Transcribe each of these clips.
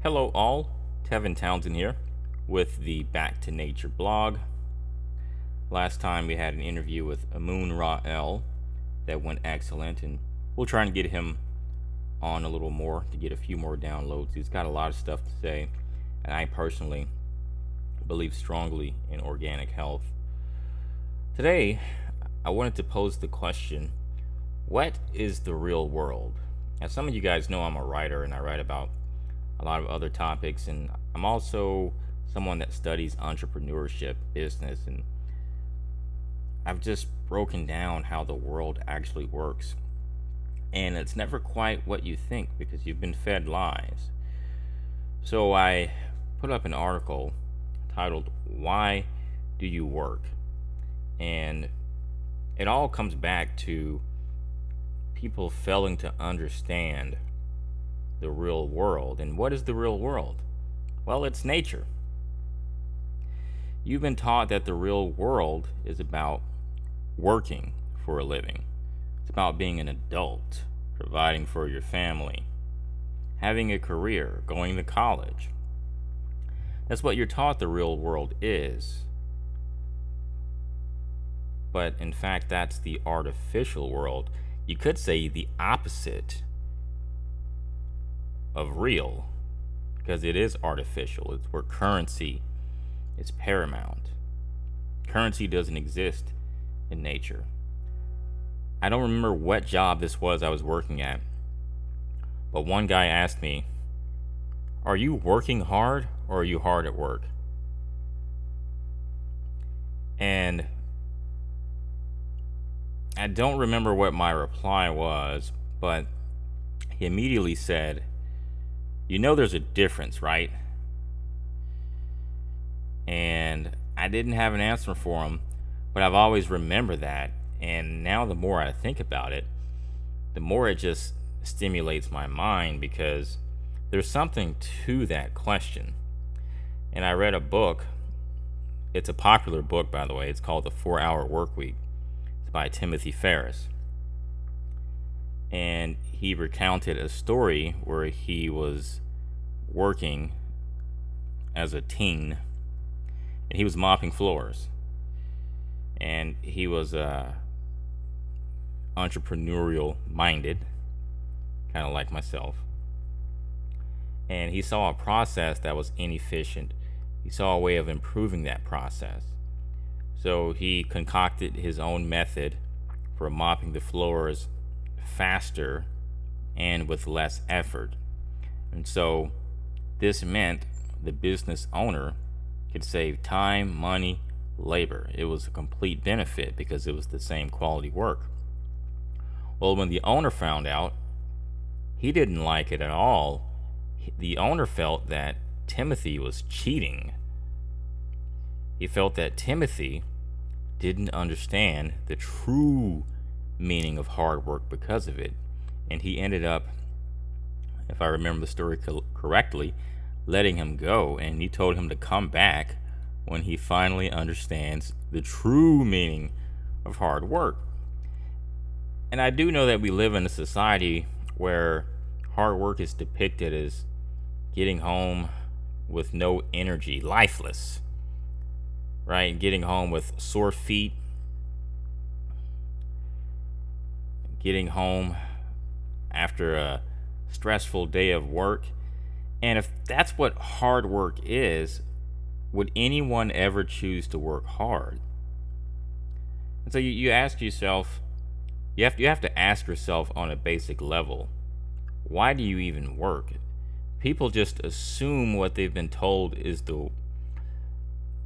Hello, all. Tevin Townsend here with the Back to Nature blog. Last time we had an interview with Amun Ra'el that went excellent, and we'll try and get him on a little more to get a few more downloads. He's got a lot of stuff to say, and I personally believe strongly in organic health. Today, I wanted to pose the question, what is the real world? Now, some of you guys know I'm a writer and I write about a lot of other topics, and I'm also someone that studies entrepreneurship, business, and I've just broken down how the world actually works. And it's never quite what you think because you've been fed lies. So I put up an article titled, Why Do You Work? And it all comes back to people failing to understand the real world. And what is the real world? Well, it's nature. You've been taught that the real world is about working for a living. It's about being an adult, providing for your family, having a career, going to college. That's what you're taught the real world is. But in fact, that's the artificial world. You could say the opposite of real, because it is artificial. It's where currency is paramount. Currency doesn't exist in nature. I don't remember what job this was I was working at, but one guy asked me, "Are you working hard or are you hard at work?" And I don't remember what my reply was, but he immediately said, "You know there's a difference, right?" And I didn't have an answer for him, but I've always remembered that. And now the more I think about it, the more it just stimulates my mind, because there's something to that question. And I read a book. It's a popular book, by the way. It's called The 4-Hour Workweek. It's by Timothy Ferriss. And he recounted a story where he was working as a teen and he was mopping floors. And he was entrepreneurial minded, kind of like myself. And he saw a process that was inefficient. He saw a way of improving that process. So he concocted his own method for mopping the floors faster and with less effort. And so this meant the business owner could save time, money, labor. It was a complete benefit because it was the same quality work. Well, when the owner found out, he didn't like it at all. The owner felt that Timothy was cheating. He felt that Timothy didn't understand the true meaning of hard work because of it. And he ended up, if I remember the story correctly, letting him go. And he told him to come back when he finally understands the true meaning of hard work. And I do know that we live in a society where hard work is depicted as getting home with no energy, lifeless, right? Getting home with sore feet, getting home after a stressful day of work. And if that's what hard work is, would anyone ever choose to work hard? And so you ask yourself, you have to ask yourself on a basic level, why do you even work? People just assume what they've been told is the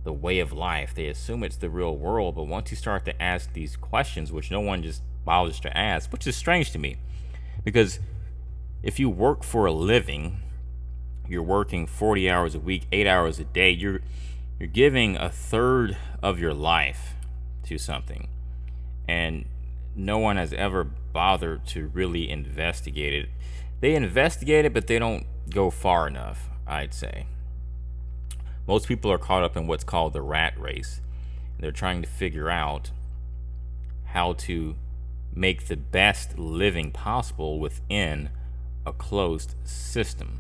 way of life. They assume it's the real world. But once you start to ask these questions, which no one just bothers to ask, which is strange to me, because if you work for a living, you're working 40 hours a week, 8 hours a day, you're giving a third of your life to something. And no one has ever bothered to really investigate it. They investigate it, but they don't go far enough, I'd say. Most people are caught up in what's called the rat race. They're trying to figure out how to make the best living possible within a closed system.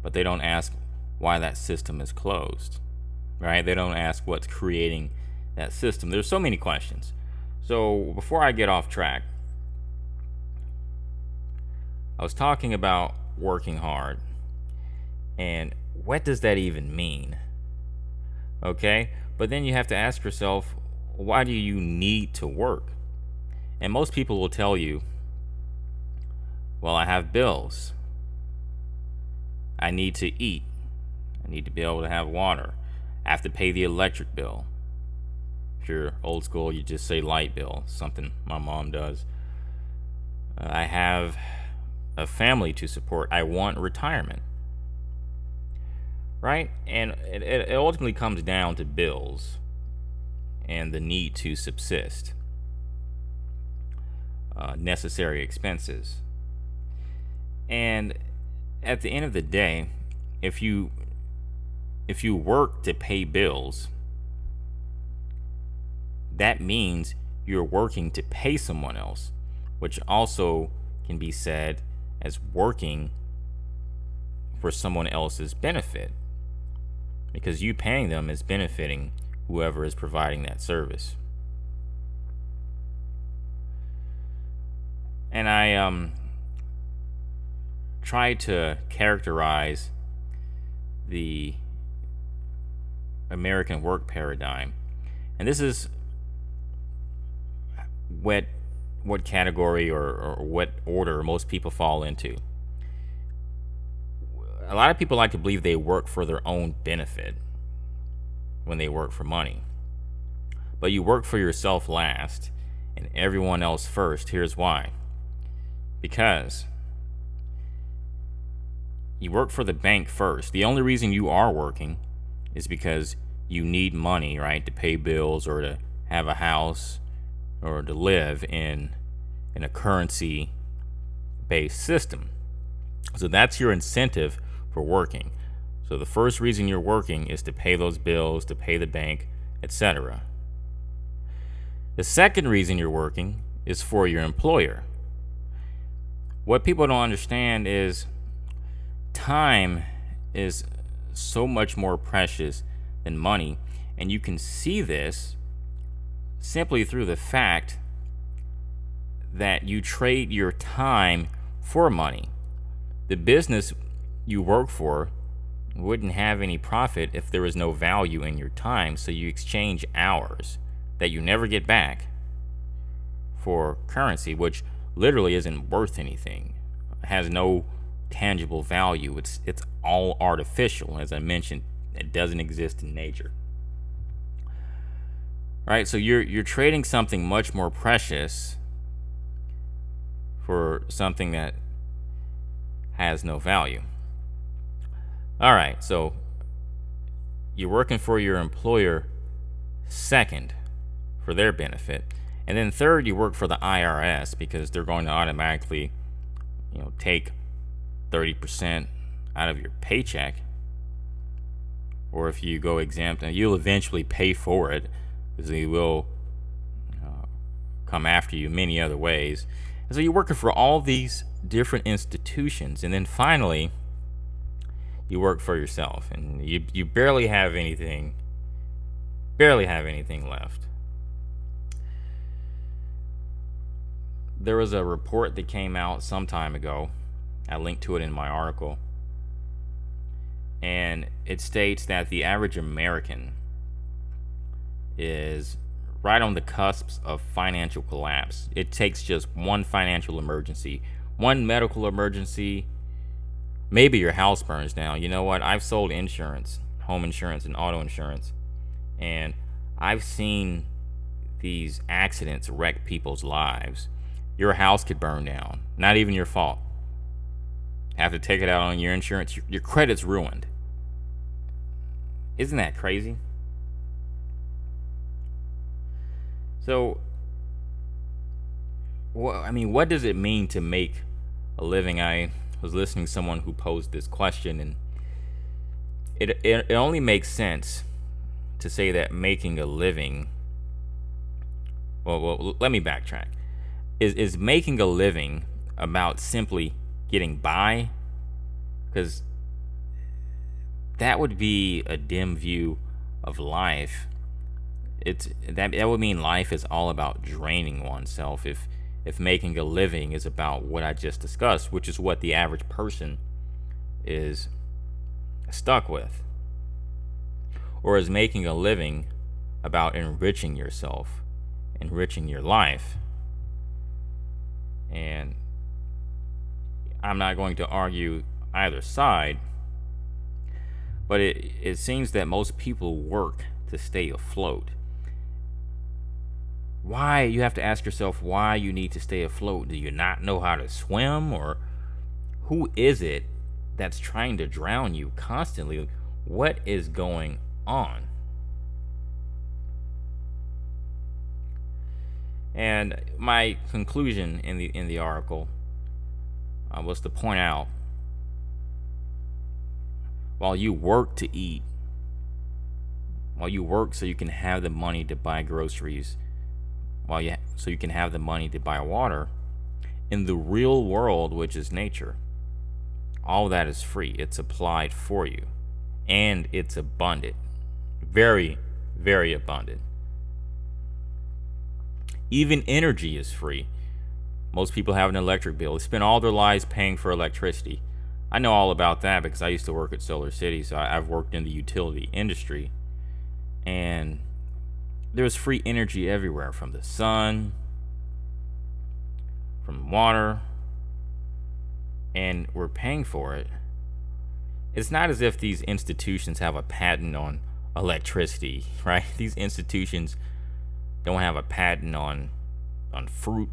but they don't ask why that system is closed, right? They don't ask what's creating that system. There's so many questions. So before I get off track, I was talking about working hard, and what does that even mean? Okay, but then you have to ask yourself, why do you need to work? And most people will tell you, well, I have bills. I need to eat. I need to be able to have water. I have to pay the electric bill. If you're old school, you just say light bill, something my mom does. I have a family to support. I want retirement. Right? And it ultimately comes down to bills and the need to subsist, necessary expenses. And at the end of the day, if you work to pay bills, that means you're working to pay someone else, which also can be said as working for someone else's benefit, because you paying them is benefiting whoever is providing that service. And I try to characterize the American work paradigm, and this is what category or what order most people fall into. A lot of people like to believe they work for their own benefit when they work for money. But you work for yourself last and everyone else first. Here's why. Because you work for the bank first. The only reason you are working is because you need money, right, to pay bills or to have a house or to live in a currency-based system. So that's your incentive for working. So the first reason you're working is to pay those bills, to pay the bank, etc. The second reason you're working is for your employer. What people don't understand is time is so much more precious than money, and you can see this simply through the fact that you trade your time for money. The business you work for wouldn't have any profit if there was no value in your time, so you exchange hours that you never get back for currency, which literally isn't worth anything. It has no tangible value. It's all artificial. As I mentioned, it doesn't exist in nature. Right? So you're trading something much more precious for something that has no value. All right, so you're working for your employer second for their benefit, and then third, you work for the IRS because they're going to automatically, take 30% out of your paycheck. Or if you go exempt, and you'll eventually pay for it because they will come after you many other ways. And so you're working for all these different institutions, and then finally you work for yourself, and you barely have anything left. There was a report that came out some time ago. I linked to it in my article, and it states that the average American is right on the cusp of financial collapse. It takes just one financial emergency, one medical emergency. Maybe your house burns down. You know what? I've sold insurance, home insurance and auto insurance, and I've seen these accidents wreck people's lives. Your house could burn down. Not even your fault. Have to take it out on your insurance. Your credit's ruined. Isn't that crazy? So, what does it mean to make a living? I was listening to someone who posed this question, and it only makes sense to say that making a living. Well, let me backtrack. Is making a living about simply getting by? Because that would be a dim view of life. That would mean life is all about draining oneself if making a living is about what I just discussed, which is what the average person is stuck with. Or is making a living about enriching yourself, enriching your life. And I'm not going to argue either side, but it seems that most people work to stay afloat. Why? You have to ask yourself why you need to stay afloat. Do you not know how to swim? Or who is it that's trying to drown you constantly? What is going on? And my conclusion in the article was to point out, while you work to eat, while you work so you can have the money to buy groceries, so you can have the money to buy water, in the real world, which is nature, all that is free. It's supplied for you, and it's abundant, very, very abundant. Even energy is free. Most people have an electric bill. They spend all their lives paying for electricity. I know all about that because I used to work at Solar City, so I've worked in the utility industry. And there's free energy everywhere, from the sun, from water, and we're paying for it. It's not as if these institutions have a patent on electricity, right? These institutions don't have a patent on fruit.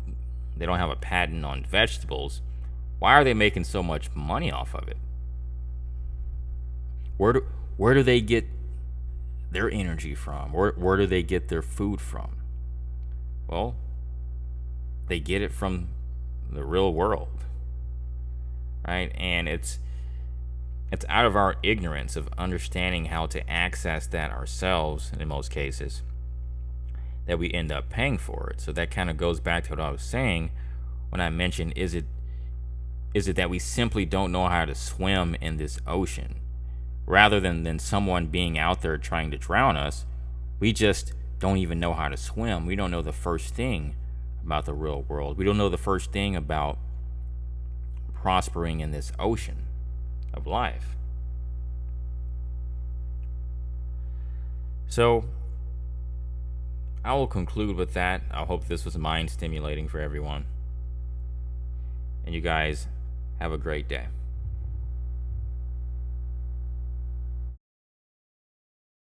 They don't have a patent on vegetables. Why are they making so much money off of it? Where do they get their energy from? Where do they get their food from? Well, they get it from the real world, right? And it's out of our ignorance of understanding how to access that ourselves, in most cases, that we end up paying for it. So that kind of goes back to what I was saying when I mentioned, is it that we simply don't know how to swim in this ocean? Rather than someone being out there trying to drown us, we just don't even know how to swim. We don't know the first thing about the real world. We don't know the first thing about prospering in this ocean of life. So I will conclude with that. I hope this was mind stimulating for everyone. And you guys have a great day.